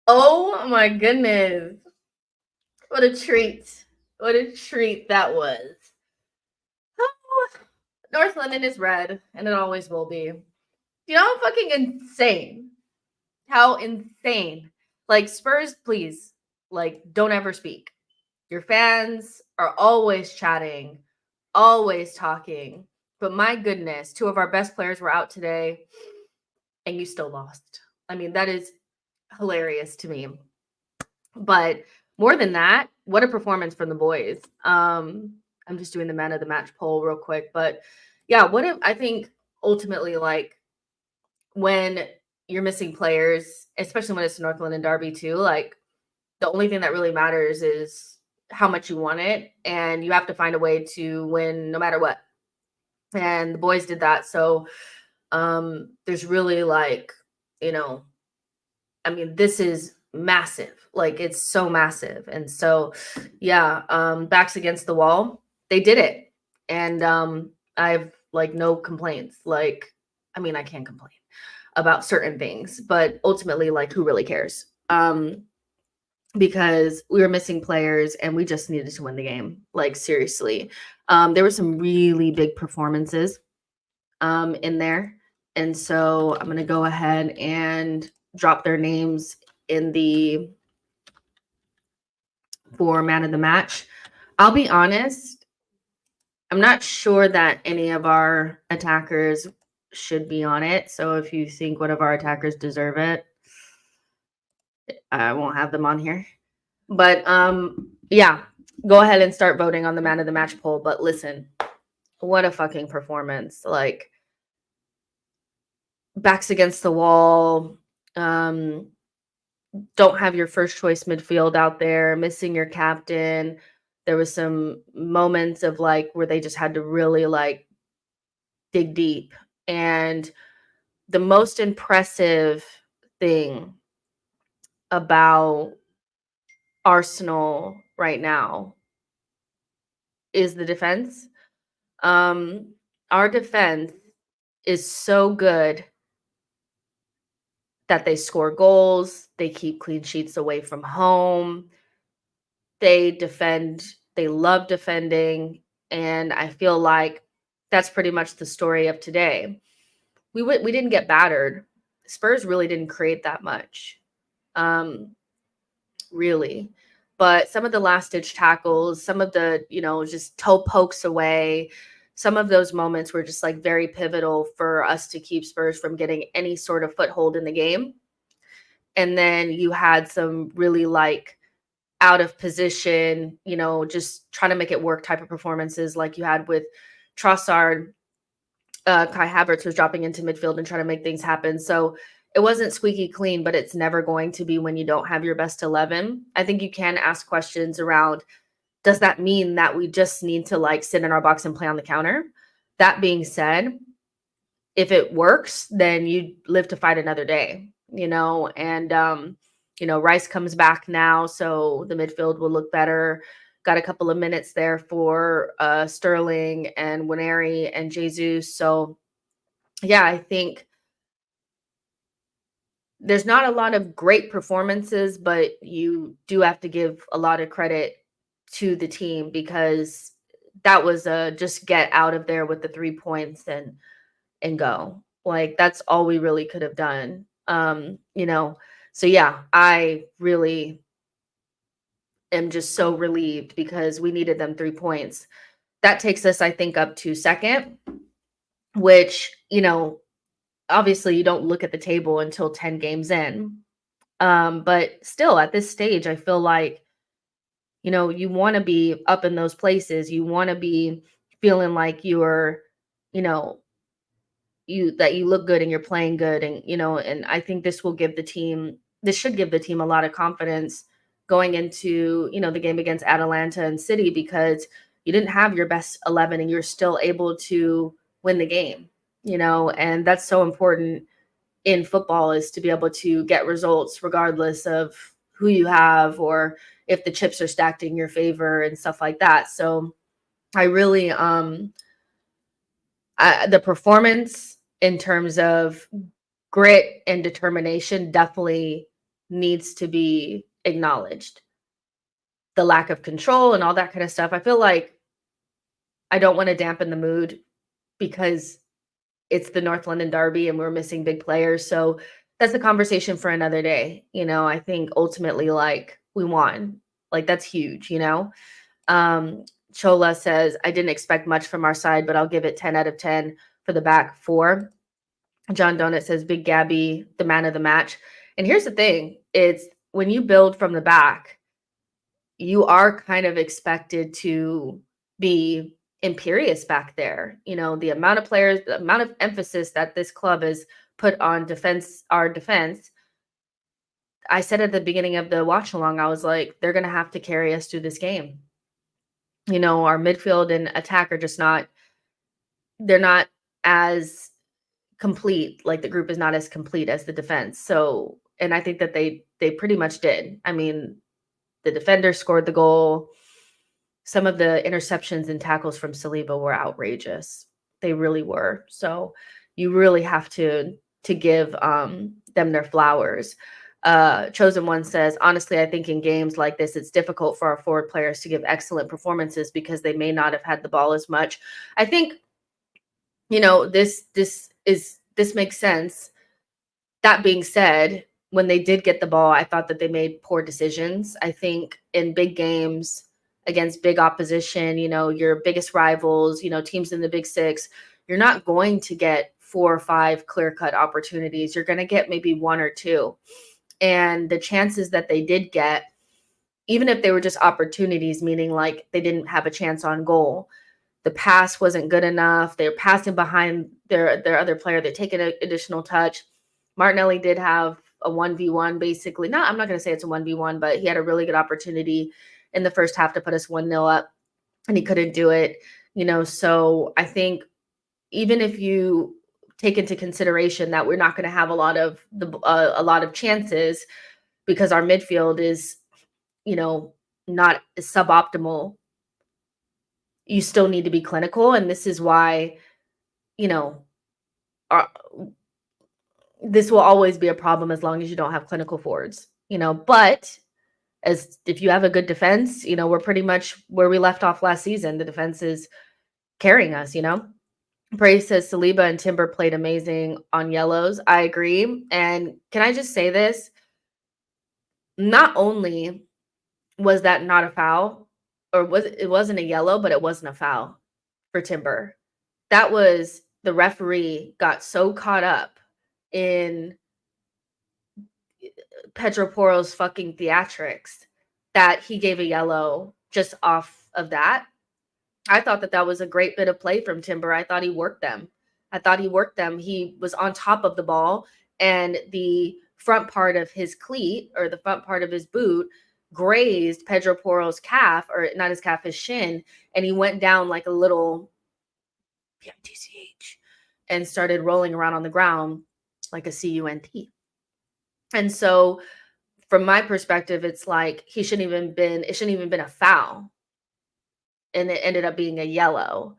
Oh my goodness. What a treat. What a treat that was. Oh, North London is red, and it always will be. You know how fucking insane? How insane. Like, Spurs, please, like, don't ever speak. Your fans are always chatting, always talking. But my goodness, two of our best players were out today, and you still lost. I mean, that is hilarious to me. But more than that, what a performance from the boys. I'm just doing the man of the match poll real quick, but yeah, what if I think ultimately like when you're missing players, especially when it's North London Derby too, like the only thing that really matters is how much you want it, and you have to find a way to win no matter what. And the boys did that. So there's really like, you know, I mean, this is massive. Like it's so massive. And so yeah, backs against the wall. They did it. And I've like no complaints. Like, I mean, I can't complain about certain things, but ultimately, like, who really cares? Because we were missing players and we just needed to win the game. Like, seriously. There were some really big performances in there. And so I'm going to go ahead and drop their names in the for man of the match. I'll be honest, I'm not sure that any of our attackers should be on it. So if you think one of our attackers deserve it, I won't have them on here. But yeah, go ahead and start voting on the man of the match poll. But listen, what a fucking performance. Like, backs against the wall. Don't have your first choice midfield out there, missing your captain. There was some moments of like where they just had to really like dig deep. And the most impressive thing about Arsenal right now is the defense. Our defense is so good that they score goals, they keep clean sheets away from home, they defend, they love defending, and I feel like that's pretty much the story of today. We didn't get battered. Spurs really didn't create that much. Um really. But some of the last ditch tackles, some of the, just toe pokes away, some of those moments were just like very pivotal for us to keep Spurs from getting any sort of foothold in the game. And then you had some really like out of position, just trying to make it work type of performances like you had with Trossard. Kai Havertz was dropping into midfield and trying to make things happen. So it wasn't squeaky clean, but it's never going to be when you don't have your best 11. I think you can ask questions around, does that mean that we just need to like sit in our box and play on the counter? That being said, if it works, then you live to fight another day, and Rice comes back now, so the midfield will look better. Got a couple of minutes there for Sterling and Wineri and Jesus. So yeah, I think there's not a lot of great performances, but you do have to give a lot of credit to the team because that was a just get out of there with the 3 points and go. Like that's all we really could have done. So yeah, I really am just so relieved because we needed them 3 points. That takes us, I think, up to second, which, obviously you don't look at the table until 10 games in. But still at this stage, I feel like, you want to be up in those places. You want to be feeling like you're, you know, that you look good and you're playing good. And I think this should give the team a lot of confidence going into, the game against Atalanta and City because you didn't have your best 11 and you're still able to win the game, and that's so important in football is to be able to get results regardless of who you have or if the chips are stacked in your favor and stuff like that. So I really the performance in terms of grit and determination definitely needs to be acknowledged. The lack of control and all that kind of stuff. I feel like I don't want to dampen the mood because it's the North London Derby and we're missing big players. So that's a conversation for another day. I think ultimately, like, we won. Like, that's huge. Um, Chola says, I didn't expect much from our side, but I'll give it 10 out of 10 for the back four. John Donut says, Big Gabby, the man of the match. And here's the thing, it's when you build from the back, you are kind of expected to be imperious back there. The amount of players, the amount of emphasis that this club has put on defense, our defense. I said at the beginning of the watch along, I was like, they're going to have to carry us through this game. Our midfield and attack are just not, they're not as complete. Like, the group is not as complete as the defense. So, and I think that they pretty much did. I mean, the defender scored the goal. Some of the interceptions and tackles from Saliba were outrageous. They really were. So you really have to give them their flowers. Chosen One says, honestly, I think in games like this, it's difficult for our forward players to give excellent performances because they may not have had the ball as much. I think, this makes sense. That being said, when they did get the ball, I thought that they made poor decisions. I think in big games against big opposition, your biggest rivals, teams in the Big Six, you're not going to get 4 or 5 clear-cut opportunities. You're going to get maybe 1 or 2. And the chances that they did get, even if they were just opportunities, meaning like they didn't have a chance on goal, the pass wasn't good enough. They were passing behind their other player. They're taking an additional touch. Martinelli did have a 1v1, basically. I'm not going to say it's a 1v1, but he had a really good opportunity in the first half to put us 1-0 up, and he couldn't do it. So I think even if you take into consideration that we're not going to have a lot of chances because our midfield is, not suboptimal, you still need to be clinical. And this is why, our, this will always be a problem as long as you don't have clinical forwards, but as if you have a good defense, we're pretty much where we left off last season. The defense is carrying us. Bray says Saliba and Timber played amazing on yellows. I agree. And can I just say this? Not only was that not a foul, or it wasn't a yellow, but it wasn't a foul for Timber. That was, the referee got so caught up in Pedro Porro's fucking theatrics that he gave a yellow just off of that. I thought that was a great bit of play from Timber. I thought he worked them. He was on top of the ball, and the front part of his cleat, or the front part of his boot, grazed Pedro Porro's calf, or not his calf, his shin, and he went down like a little PMTCH and started rolling around on the ground like a CUNT. And so from my perspective, it's like it shouldn't even been a foul. And it ended up being a yellow.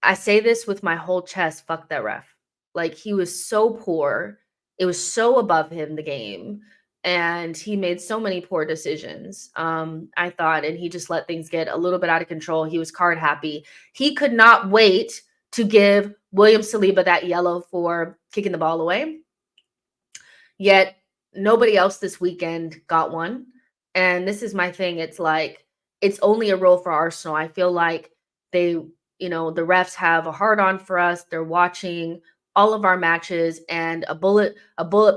I say this with my whole chest, fuck that ref. Like, he was so poor. It was so above him, the game. And he made so many poor decisions, I thought, and he just let things get a little bit out of control. He was card happy. He could not wait to give William Saliba that yellow for kicking the ball away. Yet nobody else this weekend got one. And this is my thing. It's like, it's only a role for Arsenal. I feel like they, the refs have a hard on for us. They're watching all of our matches, and a bullet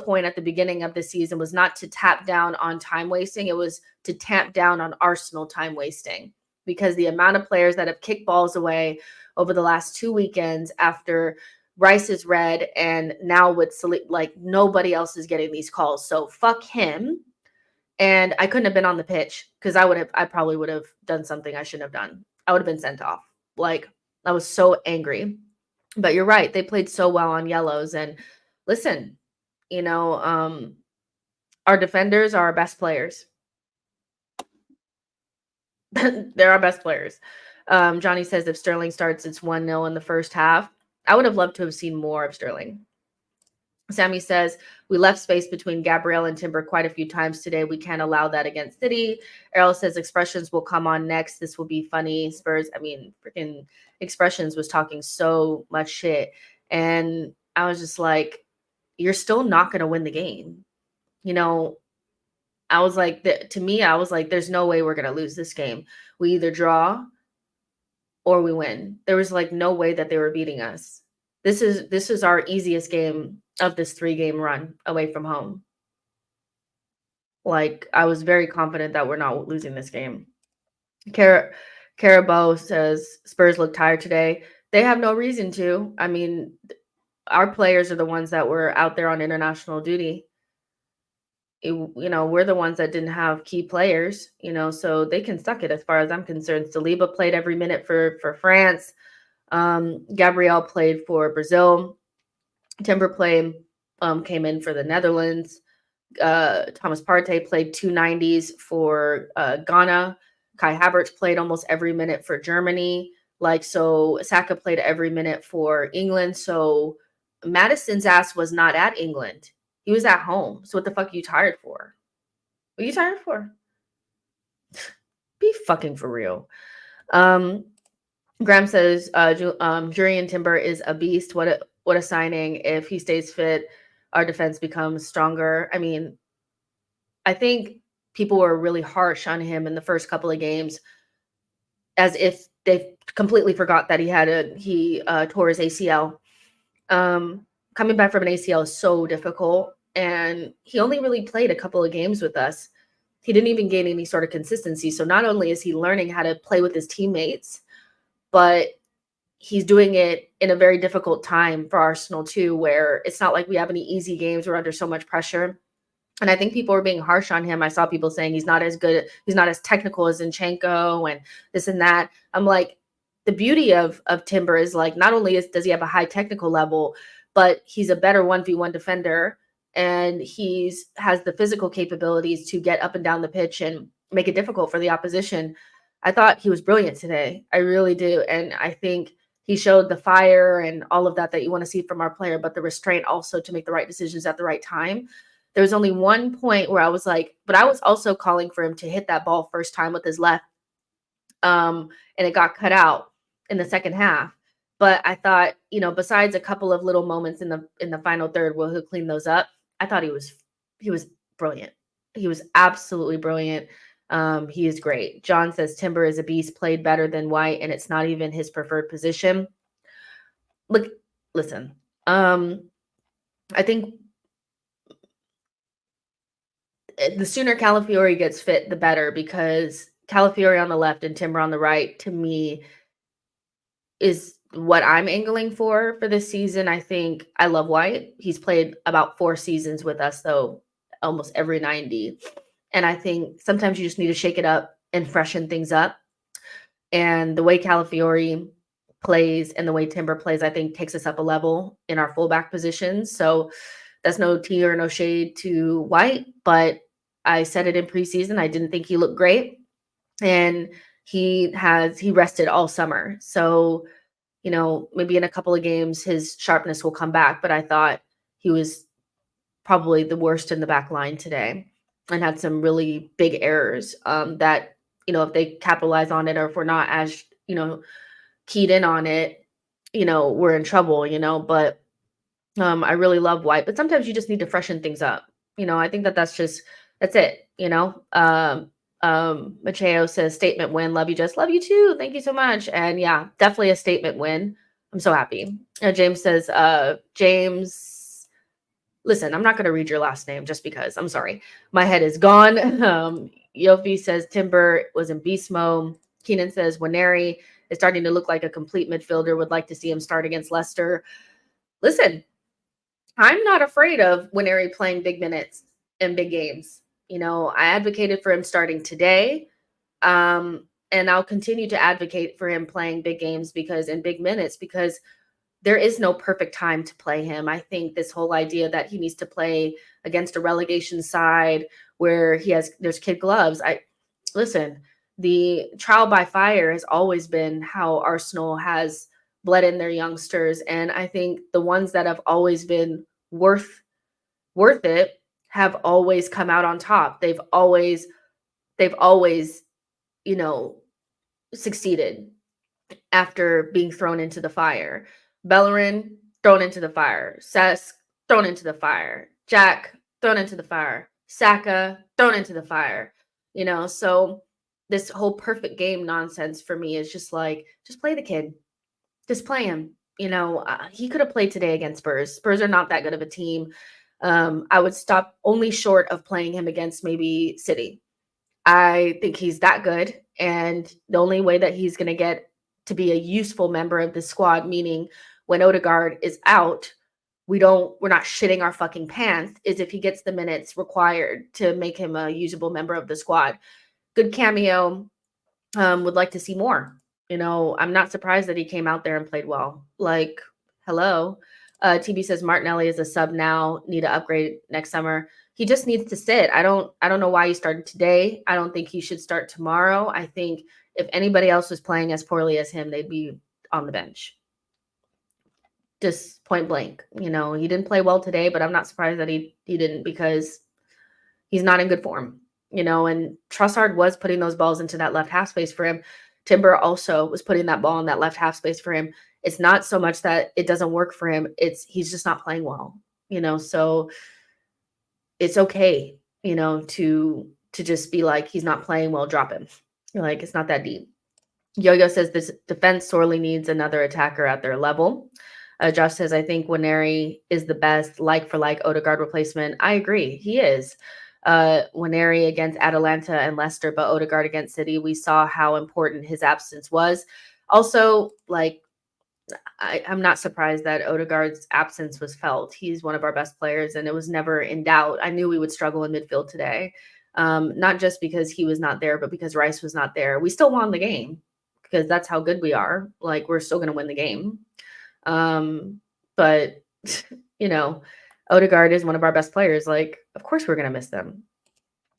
point at the beginning of the season was not to tap down on time wasting. It was to tamp down on Arsenal time wasting, because the amount of players that have kicked balls away over the last 2 weekends after Rice is red, and now with like, nobody else is getting these calls. So fuck him. And I couldn't have been on the pitch because I probably would have done something I shouldn't have done. I would have been sent off. Like, I was so angry. But you're right. They played so well on yellows. And listen, our defenders are our best players. They're our best players. Johnny says if Sterling starts, it's 1-0 in the first half. I would have loved to have seen more of Sterling. Sammy says, we left space between Gabrielle and Timber quite a few times today. We can't allow that against City. Errol says, expressions will come on next. This will be funny. Spurs, I mean, freaking expressions was talking so much shit. And I was just like, you're still not going to win the game. You know, I was like, to me, I was like, there's no way we're going to lose this game. We either draw or we win. There was like no way that they were beating us. This is our easiest game of this 3-game run away from home. Like, I was very confident that we're not losing this game. Carabao says Spurs look tired today. They have no reason to. I mean, our players are the ones that were out there on international duty. We're the ones that didn't have key players, so they can suck it as far as I'm concerned. Saliba played every minute for France. Gabrielle played for Brazil. Timber came in for the Netherlands. Thomas Partey played 290s for Ghana. Kai Havertz played almost every minute for Germany. So Saka played every minute for England. So Madison's ass was not at England. He was at home. So what the fuck are you tired for? What are you tired for? Be fucking for real. Graham says Jurian Timber is a beast. What a signing. If he stays fit, our defense becomes stronger. I mean, I think people were really harsh on him in the first couple of games, as if they completely forgot that he tore his ACL. Coming back from an ACL is so difficult, and he only really played a couple of games with us. He didn't even gain any sort of consistency. So not only is he learning how to play with his teammates, but he's doing it in a very difficult time for Arsenal too, where it's not like we have any easy games. We're under so much pressure. And I think people were being harsh on him. I saw people saying he's not as good, he's not as technical as Zinchenko and this and that. I'm like, the beauty of Timber is like, not only does he have a high technical level, but he's a better 1v1 defender, and has the physical capabilities to get up and down the pitch and make it difficult for the opposition. I thought he was brilliant today. I really do. And I think he showed the fire and all of that you want to see from our player, but the restraint also to make the right decisions at the right time. There was only one point where I was like, but I was also calling for him to hit that ball first time with his left. And it got cut out in the second half. But I thought, besides a couple of little moments in the final third where he'll clean those up, I thought he was brilliant. He was absolutely brilliant. He is great. John says Timber is a beast, played better than White, and it's not even his preferred position. Listen, I think the sooner Calafiori gets fit, the better, because Calafiori on the left and Timber on the right, to me, is what I'm angling for this season. I think I love White. He's played about 4 seasons with us, though, almost every 90. And I think sometimes you just need to shake it up and freshen things up. And the way Calafiori plays and the way Timber plays, I think, takes us up a level in our fullback positions. So that's no tea or no shade to White, but I said it in preseason. I didn't think he looked great. And he rested all summer. So, maybe in a couple of games, his sharpness will come back. But I thought he was probably the worst in the back line today and had some really big errors that, if they capitalize on it, or if we're not as, keyed in on it, we're in trouble, but I really love White, but sometimes you just need to freshen things up. I think that's it, Macheo says statement win. Love you, just love you too. Thank you so much. And yeah, definitely a statement win. I'm so happy. James says, listen, I'm not going to read your last name just because. I'm sorry. My head is gone. Yofi says Timber was in beast mode. Keenan says Waneri is starting to look like a complete midfielder. Would like to see him start against Leicester. Listen, I'm not afraid of Waneri playing big minutes in big games. I advocated for him starting today. And I'll continue to advocate for him playing big games in big minutes, because there is no perfect time to play him. I think this whole idea that he needs to play against a relegation side where there's kid gloves. Listen, the trial by fire has always been how Arsenal has bled in their youngsters. And I think the ones that have always been worth it have always come out on top. They've always, you know, succeeded after being thrown into the fire. Bellerin thrown into the fire. Cesc thrown into the fire. Jack thrown into the fire. Saka thrown into the fire. So this whole perfect game nonsense for me is just like, just play the kid. Just play him. He could have played today against Spurs. Spurs are not that good of a team. I would stop only short of playing him against maybe City. I think he's that good. And the only way that he's going to get to be a useful member of the squad, meaning when Odegaard is out, we're not shitting our fucking pants, is if he gets the minutes required to make him a usable member of the squad. Good cameo. Would like to see more. I'm not surprised that he came out there and played well. Like, hello. TB says Martinelli is a sub now, need to upgrade next summer. He just needs to sit. I don't know why he started today. I don't think he should start tomorrow. I think if anybody else was playing as poorly as him, they'd be on the bench. Just point blank. He didn't play well today, but I'm not surprised that he didn't, because he's not in good form. And Trossard was putting those balls into that left half space for him. Timber also was putting that ball in that left half space for him. It's not so much that it doesn't work for him. He's just not playing well, so it's okay, to just be like, he's not playing well, drop him. Like, it's not that deep. Yo-Yo says this defense sorely needs another attacker at their level. Josh says, I think Waneri is the best like for like Odegaard replacement. I agree. He is. Waneri against Atalanta and Leicester, but Odegaard against City, we saw how important his absence was. Also, like, I'm not surprised that Odegaard's absence was felt. He's one of our best players, and it was never in doubt. I knew we would struggle in midfield today, not just because he was not there, but because Rice was not there. We still won the game because that's how good we are. Like, we're still going to win the game. But, Odegaard is one of our best players. Like, of course we're going to miss them.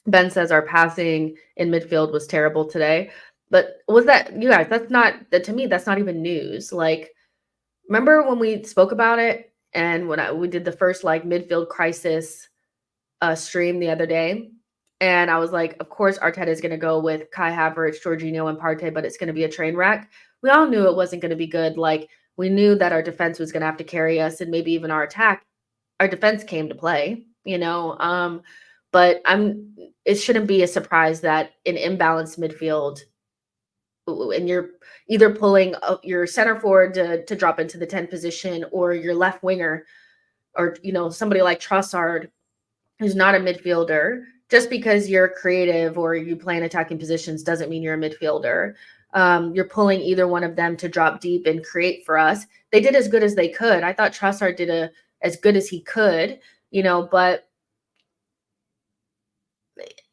Ben says our passing in midfield was terrible today. But was that, you guys, to me, that's not even news. Like, remember when we spoke about it and when we did the first like midfield crisis stream the other day? And I was like, of course, Arteta is going to go with Kai Havertz, Jorginho, and Partey, but it's going to be a train wreck. We all knew it wasn't going to be good. Like, we knew that our defense was going to have to carry us, and maybe even our attack. Our defense came to play, but it shouldn't be a surprise that an imbalanced midfield, and you're either pulling your center forward to drop into the 10 position, or your left winger, or somebody like Trossard, who's not a midfielder. Just because you're creative or you play in attacking positions doesn't mean you're a midfielder. You're pulling either one of them to drop deep and create for us. They did as good as they could. I thought Trossard did as good as he could, but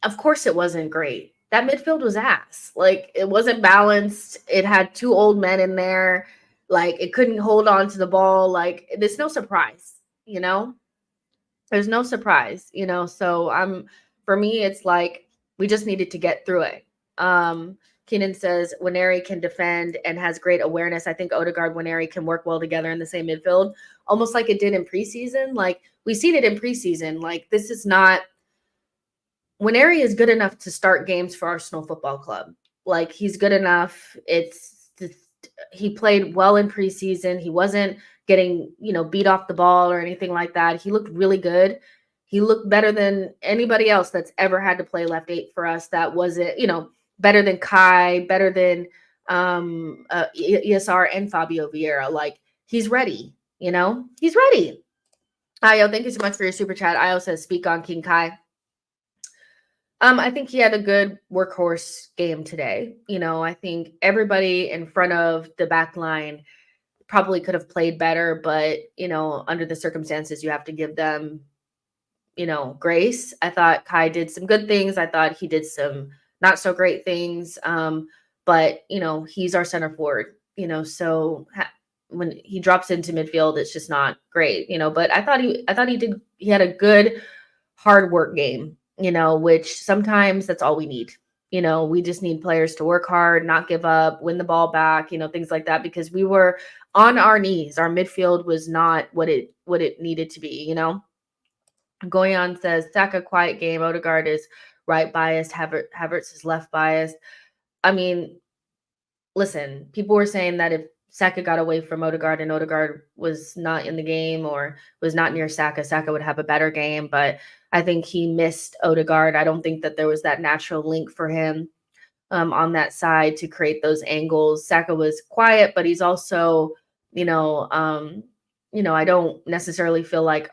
of course it wasn't great. That midfield was ass. Like, it wasn't balanced. It had two old men in there. Like, it couldn't hold on to the ball. Like, there's no surprise, There's no surprise, So for me, it's like, we just needed to get through it. Keenan says Waneri can defend and has great awareness. I think Odegaard, Waneri can work well together in the same midfield, almost like it did in preseason. Like, we seen it in preseason. Like, this is not, Waneri is good enough to start games for Arsenal Football Club. Like, he's good enough. He played well in preseason. He wasn't getting, beat off the ball or anything like that. He looked really good. He looked better than anybody else that's ever had to play left 8 for us. That wasn't, better than Kai, better than ESR and Fabio Vieira. Like, he's ready, he's ready. Ayo, thank you so much for your super chat. Ayo says, speak on King Kai. I think he had a good workhorse game today. I think everybody in front of the back line probably could have played better, but, under the circumstances, you have to give them, grace. I thought Kai did some good things. I thought he did some not so great things. But, he's our center forward, so when he drops into midfield, it's just not great, but I thought he had a good hard work game, which sometimes that's all we need. We just need players to work hard, not give up, win the ball back, things like that, because we were on our knees. Our midfield was not what it needed to be, Goyan says, Saka quiet game. Odegaard is right biased. Havertz is left biased. I mean, listen, people were saying that if Saka got away from Odegaard and Odegaard was not in the game or was not near Saka, Saka would have a better game. But I think he missed Odegaard. I don't think that there was that natural link for him on that side to create those angles. Saka was quiet, but he's also, I don't necessarily feel like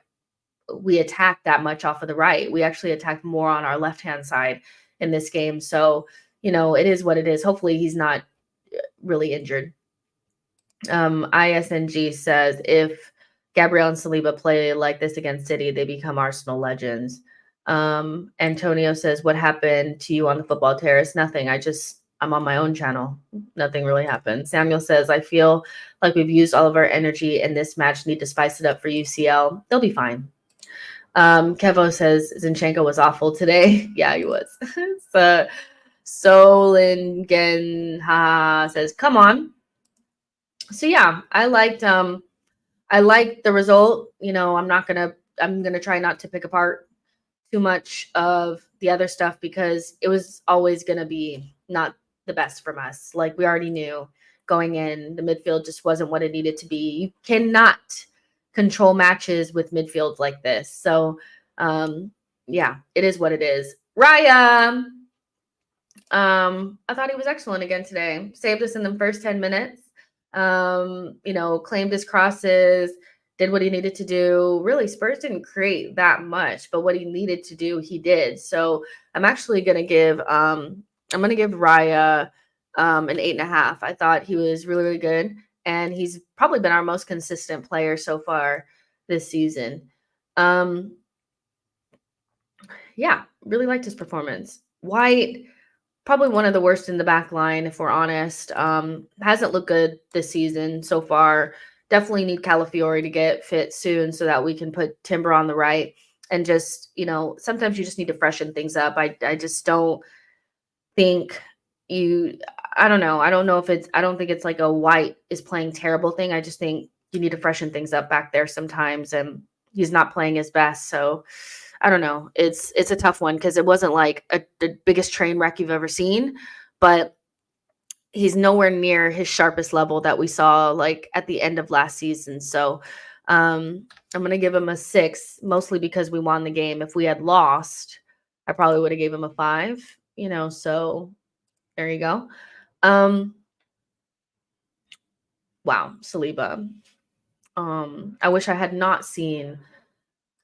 we attacked that much off of the right. We actually attacked more on our left-hand side in this game. So, it is what it is. Hopefully he's not really injured. ISNG says if Gabriel and Saliba play like this against City, they become Arsenal legends. Antonio says, what happened to you on the football terrace? Nothing. I'm on my own channel. Nothing really happened. Samuel says, I feel like we've used all of our energy in this match. Need to spice it up for UCL. They'll be fine. Kevo says Zinchenko was awful today. Yeah, he was. Solingen says, come on. So yeah, I liked the result. I'm gonna try not to pick apart too much of the other stuff because it was always gonna be not the best from us. Like we already knew going in, the midfield just wasn't what it needed to be. You cannot control matches with midfields like this. So yeah, it is what it is. Raya. I thought he was excellent again today. Saved us in the first 10 minutes. Claimed his crosses, did what he needed to do. Really, Spurs didn't create that much, but what he needed to do, he did. So I'm actually gonna give Raya an 8.5. I thought he was really, really good, and he's probably been our most consistent player so far this season. Yeah, really liked his performance. White, probably one of the worst in the back line, if we're honest. Hasn't looked good this season so far. Definitely need Calafiori to get fit soon so that we can put Timber on the right. And just, sometimes you just need to freshen things up. I just don't think I don't know. I don't think it's like a White is playing terrible thing. I just think you need to freshen things up back there sometimes. And he's not playing his best. So I don't know. It's a tough one because it wasn't like the biggest train wreck you've ever seen, but he's nowhere near his sharpest level that we saw like at the end of last season. So I'm gonna give him a 6, mostly because we won the game. If we had lost, I probably would have gave him a 5. So there you go. Wow, Saliba. I wish I had not seen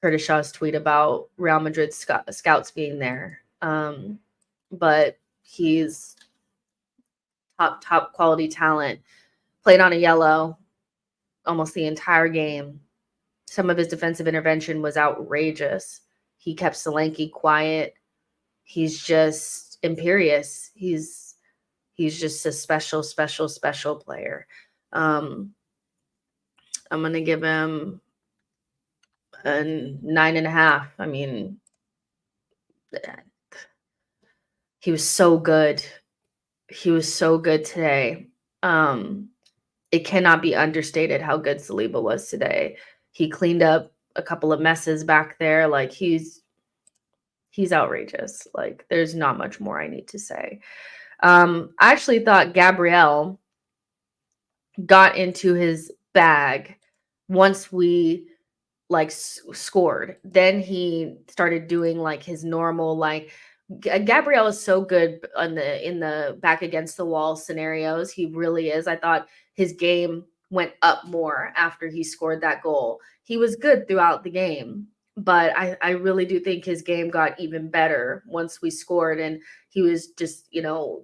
Curtis Shaw's tweet about Real Madrid scouts being there. But he's top quality talent. Played on a yellow almost the entire game. Some of his defensive intervention was outrageous. He kept Solanke quiet. He's just imperious. He's just a special, special, special player. I'm gonna give him a 9.5. I mean, he was so good. He was so good today. It cannot be understated how good Saliba was today. He cleaned up a couple of messes back there. Like he's outrageous. Like there's not much more I need to say. I actually thought Gabriel got into his bag once we scored. Then he started doing like his normal Gabriel is so good in the back against the wall scenarios. He really is. I thought his game went up more after he scored that goal. He was good throughout the game, but I really do think his game got even better once we scored, and he was just,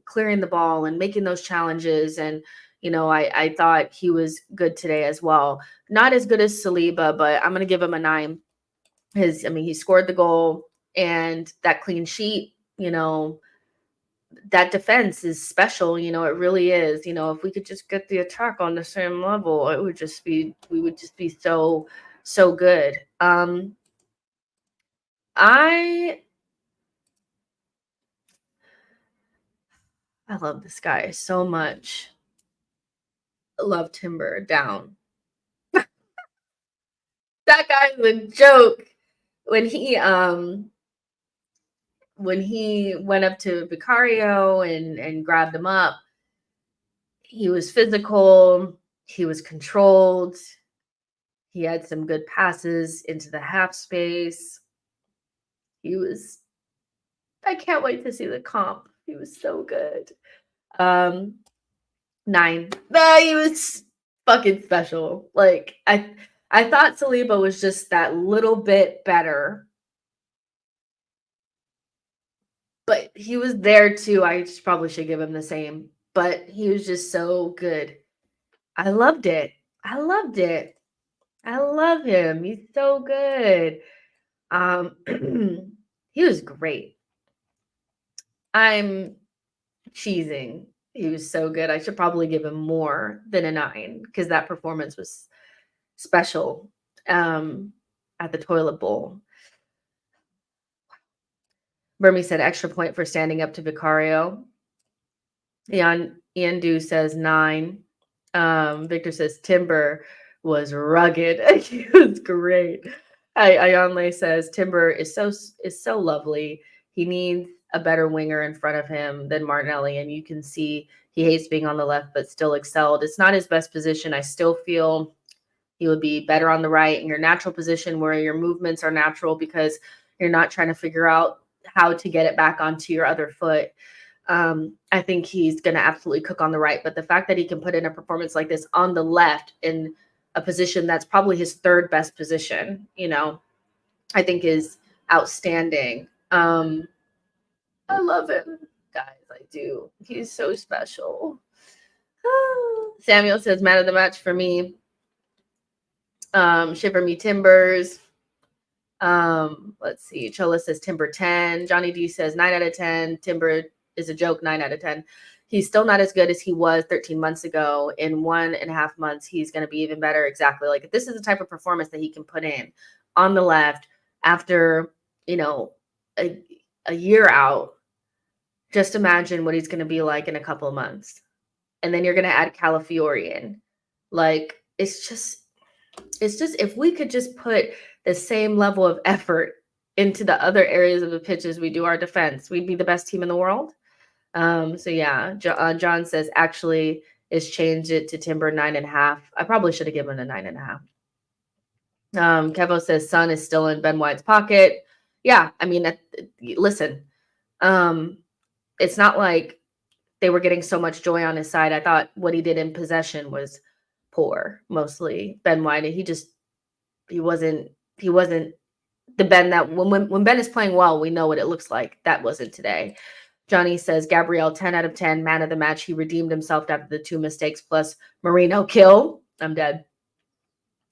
clearing the ball and making those challenges. And, I thought he was good today as well. Not as good as Saliba, but I'm going to give him a 9. He scored the goal and that clean sheet, that defense is special. It really is. If we could just get the attack on the same level, we would just be so, so good. I love this guy so much. Love Timber down. That guy's a joke. When he went up to Vicario and grabbed him up, he was physical, he was controlled, he had some good passes into the half space. He was I can't wait to see the comp. He was so good. 9. He was fucking special. Like I thought Saliba was just that little bit better. But he was there too. I probably should give him the same. But he was just so good. I loved it. I loved it. I love him. He's so good. He was great. I'm cheesing. He was so good. I should probably give him more than a 9 because that performance was special at the toilet bowl. Burmy said extra point for standing up to Vicario. Ian Du says 9. Victor says Timber was rugged. He was great. Ayonle says Timber is so lovely. He needs a better winger in front of him than Martinelli, and you can see he hates being on the left, but still excelled. It's not his best position. I still feel he would be better on the right in your natural position where your movements are natural because you're not trying to figure out how to get it back onto your other foot. I think he's going to absolutely cook on the right. But the fact that he can put in a performance like this on the left in a position that's probably his third best position, I think is outstanding. I love him, guys. I do. He's so special. Samuel says, man of the match for me. Shiver Me Timbers. Let's see. Chola says Timber 10. Johnny D says 9 out of 10. Timber is a joke, 9 out of 10. He's still not as good as he was 13 months ago. In 1.5 months, he's going to be even better. Exactly. Like this is the type of performance that he can put in on the left after, a year out. Just imagine what he's going to be like in a couple of months. And then you're going to add Calafiori in. Like, it's just if we could just put the same level of effort into the other areas of the pitch as we do our defense, we'd be the best team in the world. So yeah, John says actually is changed it to Timber 9.5. I probably should have given him a 9.5. Kevo says Son is still in Ben White's pocket. Yeah, I mean, listen, it's not like they were getting so much joy on his side. I thought what he did in possession was poor, mostly. Ben White, he wasn't the Ben that when Ben is playing well, we know what it looks like. That wasn't today. Johnny says Gabriel 10 out of 10, man of the match. He redeemed himself after the 2 mistakes plus Marino kill. I'm dead.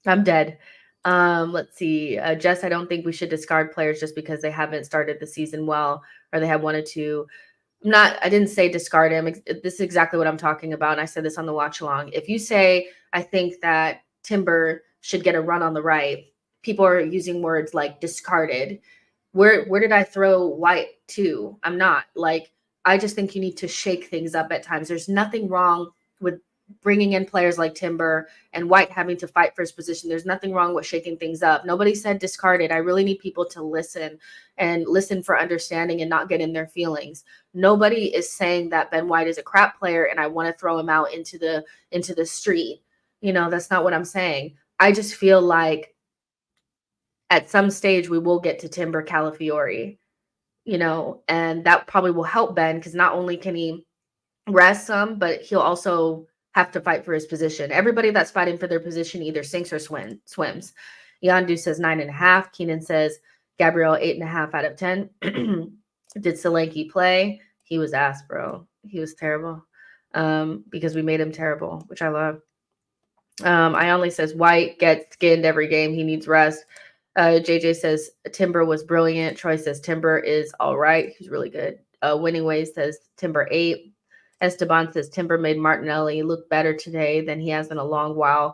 Let's see. Jess, I don't think we should discard players just because they haven't started the season well or they have 1 or 2. I didn't say discard him. This is exactly what I'm talking about. And I said this on the watch along. If you say, I think that Timber should get a run on the right, people are using words like discarded. Where did I throw White to? I'm not. Like, I just think you need to shake things up at times. There's nothing wrong with bringing in players like Timber and White having to fight for his position. There's nothing wrong with shaking things up. Nobody said discarded. I really need people to listen and listen for understanding and not get in their feelings. Nobody is saying that Ben White is a crap player and I want to throw him out into the street. That's not what I'm saying. I just feel like at some stage we will get to Timber Calafiori, and that probably will help Ben because not only can he rest some, but he'll also have to fight for his position. Everybody that's fighting for their position either sinks or swims. Yandu says 9.5. Keenan says Gabriel 8.5 out of 10. Did Solanke play? He was ass, bro. He was terrible because we made him terrible, which I love. Ionley says White gets skinned every game. He needs rest. JJ says Timber was brilliant. Troy says Timber is all right. He's really good. Winning Ways says Timber 8. Esteban says Timber made Martinelli look better today than he has in a long while.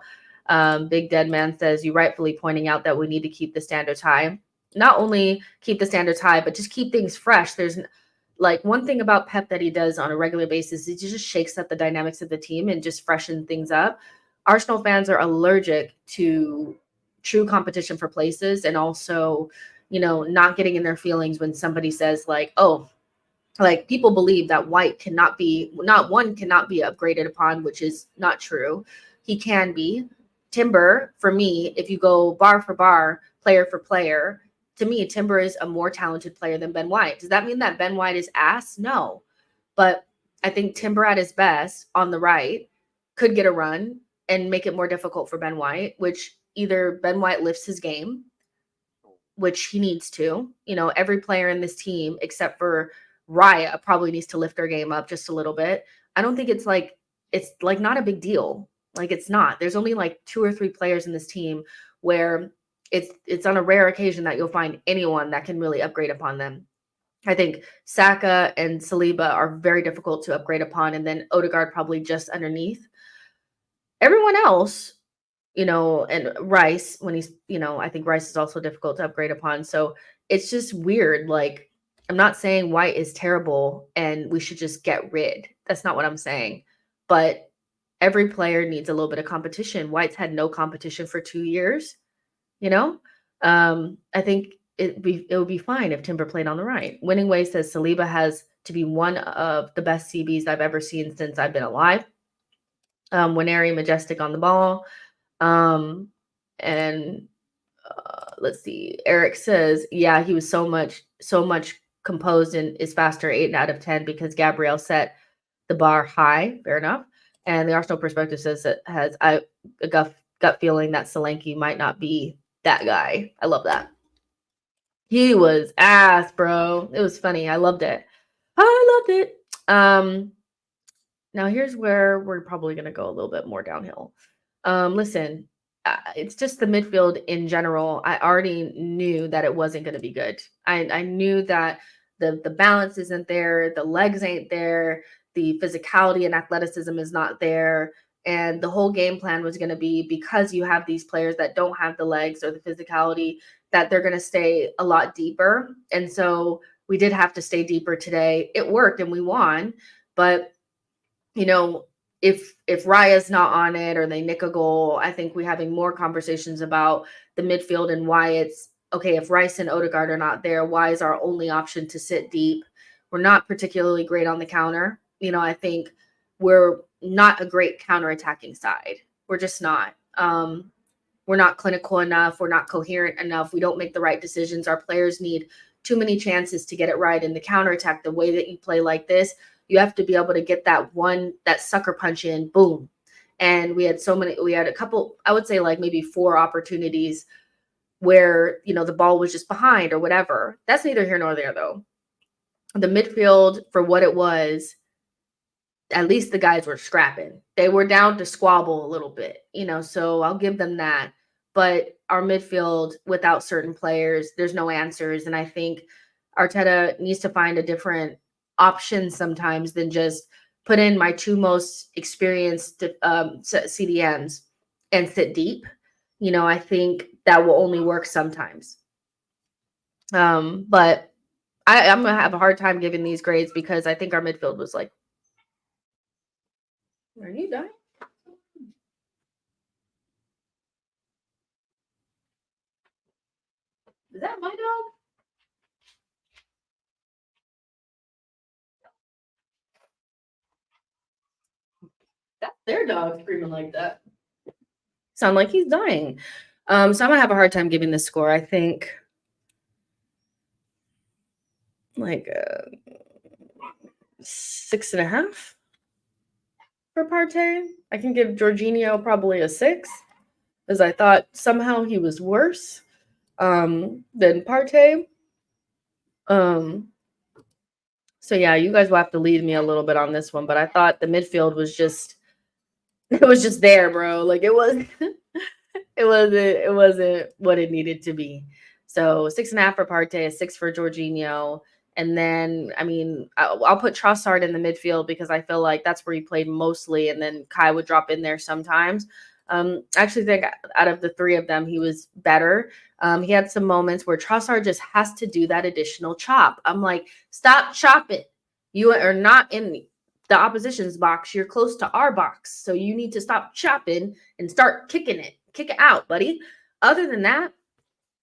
Big Dead Man says you rightfully pointing out that we need to keep the standards high. Not only keep the standards high, but just keep things fresh. like one thing about Pep that he does on a regular basis is he just shakes up the dynamics of the team and just freshen things up. Arsenal fans are allergic to true competition for places, and also, not getting in their feelings when somebody says like, oh, like people believe that White cannot be upgraded upon, which is not true. He can be. Timber, for me, if you go bar for bar, player for player, to me, Timber is a more talented player than Ben White. Does that mean that Ben White is ass? No. But I think Timber at his best on the right could get a run and make it more difficult for Ben White, which either Ben White lifts his game, which he needs to. Every player in this team, except for Raya, probably needs to lift their game up just a little bit. I don't think it's like not a big deal. Like it's not. There's only like 2 or 3 players in this team where it's on a rare occasion that you'll find anyone that can really upgrade upon them. I think Saka and Saliba are very difficult to upgrade upon, and then Odegaard probably just underneath. Everyone else, and Rice, when he's, I think Rice is also difficult to upgrade upon. So it's just weird. Like, I'm not saying White is terrible and we should just get rid. That's not what I'm saying. But every player needs a little bit of competition. White's had no competition for 2 years, you know? I think it would be fine if Timber played on the right. Winning Way says Saliba has to be one of the best CBs I've ever seen since I've been alive. Winery majestic on the ball. And let's see. Eric says, yeah, he was so much composed and is faster 8 out of 10 because Gabriel set the bar high. Fair enough. And the Arsenal perspective says it has a gut feeling that Solanke might not be that guy. I love that. He was ass, bro. It was funny. I loved it. Now here's where we're probably going to go a little bit more downhill. Listen, it's just the midfield in general. I already knew that it wasn't going to be good. I knew that the balance isn't there, the legs ain't there, the physicality and athleticism is not there. And the whole game plan was going to be, because you have these players that don't have the legs or the physicality, that they're going to stay a lot deeper. And so we did have to stay deeper today. It worked and we won. But, if Raya's not on it or they nick a goal, I think we're having more conversations about the midfield and why it's okay. If Rice and Odegaard are not there, why is our only option to sit deep? We're not particularly great on the counter. I think we're not a great counterattacking side. We're just not. We're not clinical enough. We're not coherent enough. We don't make the right decisions. Our players need too many chances to get it right. In the counterattack, the way that you play like this, you have to be able to get that sucker punch in, boom. And we had a couple, I would say like maybe 4 opportunities where, the ball was just behind or whatever. That's neither here nor there though. The midfield, for what it was, at least the guys were scrapping. They were down to squabble a little bit, so I'll give them that. But our midfield, without certain players, there's no answers. And I think Arteta needs to find a different option sometimes than just put in my 2 most experienced CDMs and sit deep. I think that will only work sometimes. But I'm going to have a hard time giving these grades because I think our midfield was like, are you dying? Is that my dog? That's their dog screaming like that. Sound like he's dying. So I'm gonna have a hard time giving this score. I think like 6.5 for Partey. I can give Jorginho probably a 6, because I thought somehow he was worse than Partey. So yeah, you guys will have to lead me a little bit on this one, but I thought the midfield was just there, bro. Like it was it wasn't what it needed to be. So 6.5 for Partey, a 6 for Jorginho. And then, I mean, I'll put Trossard in the midfield because I feel like that's where he played mostly. And then Kai would drop in there sometimes. I actually think out of the 3 of them, he was better. He had some moments where Trossard just has to do that additional chop. I'm like, stop chopping. You are not in the opposition's box. You're close to our box. So you need to stop chopping and start kicking it. Kick it out, buddy. Other than that,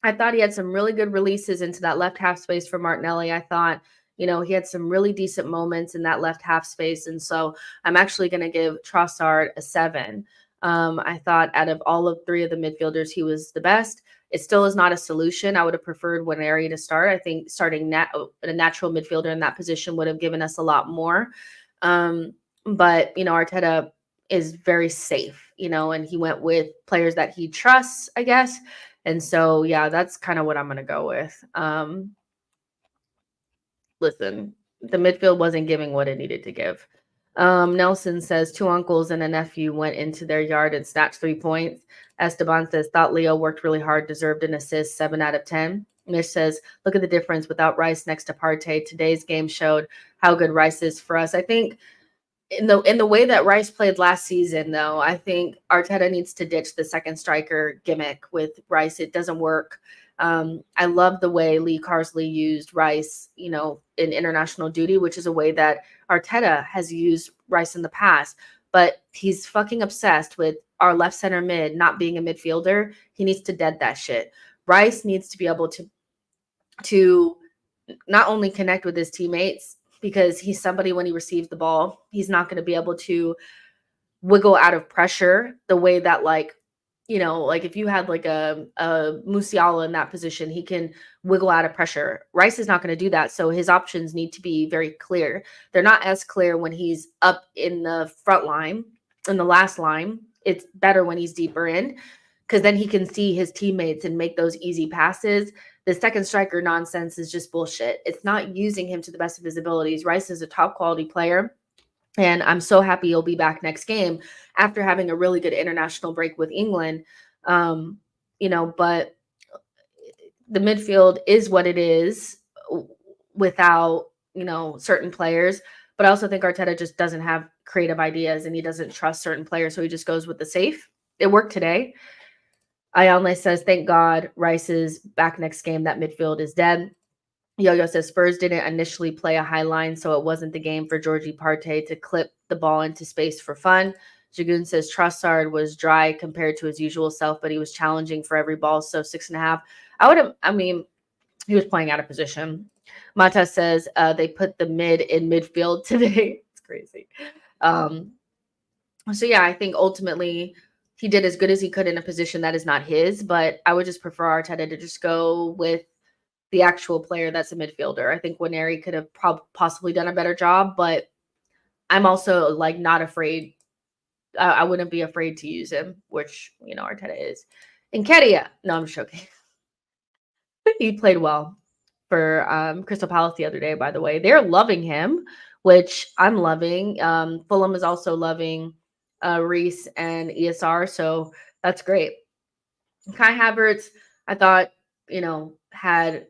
I thought he had some really good releases into that left half space for Martinelli. I thought, he had some really decent moments in that left half space. And so I'm actually going to give Trossard a 7. I thought out of all of 3 of the midfielders, he was the best. It still is not a solution. I would have preferred Waneri to start. I think starting a natural midfielder in that position would have given us a lot more. But, Arteta is very safe, and he went with players that he trusts, I guess. And so, yeah, that's kind of what I'm going to go with. Listen, the midfield wasn't giving what it needed to give. Nelson says 2 uncles and a nephew went into their yard and snatched 3 points. Esteban says, thought Leo worked really hard, deserved an assist, 7 out of 10. Mish says, look at the difference without Rice next to Partey. Today's game showed how good Rice is for us. I think in the way that Rice played last season, though, I think Arteta needs to ditch the second striker gimmick with Rice. It doesn't work. I love the way Lee Carsley used Rice, in international duty, which is a way that Arteta has used Rice in the past. But he's fucking obsessed with our left center mid not being a midfielder. He needs to dead that shit. Rice needs to be able to not only connect with his teammates, because he's somebody when he receives the ball, he's not going to be able to wiggle out of pressure the way that like if you had like a Musiala in that position, he can wiggle out of pressure. Rice is not going to do that. So his options need to be very clear. They're not as clear when he's up in the front line, in the last line. It's better when he's deeper in, because then he can see his teammates and make those easy passes. The second striker nonsense is just bullshit. It's not using him to the best of his abilities. Rice is a top quality player, and I'm so happy he'll be back next game after having a really good international break with England. But the midfield is what it is without, certain players. But I also think Arteta just doesn't have creative ideas and he doesn't trust certain players. So he just goes with the safe. It worked today. Ayanle says, thank God Rice is back next game. That midfield is dead. Yo-Yo says, Spurs didn't initially play a high line, so it wasn't the game for Georgie Partey to clip the ball into space for fun. Jagoon says, Trossard was dry compared to his usual self, but he was challenging for every ball, so 6.5. He was playing out of position. Mata says, they put the mid in midfield today. It's crazy. So, yeah, I think ultimately he did as good as he could in a position that is not his, but I would just prefer Arteta to just go with the actual player that's a midfielder. I think Waneri could have possibly done a better job, but I'm also like not afraid. I wouldn't be afraid to use him, which, Arteta is. And Kedia, no, I'm just joking. He played well for Crystal Palace the other day, by the way. They're loving him, which I'm loving. Fulham is also loving Reece and ESR, so that's great. Kai Havertz, I thought, had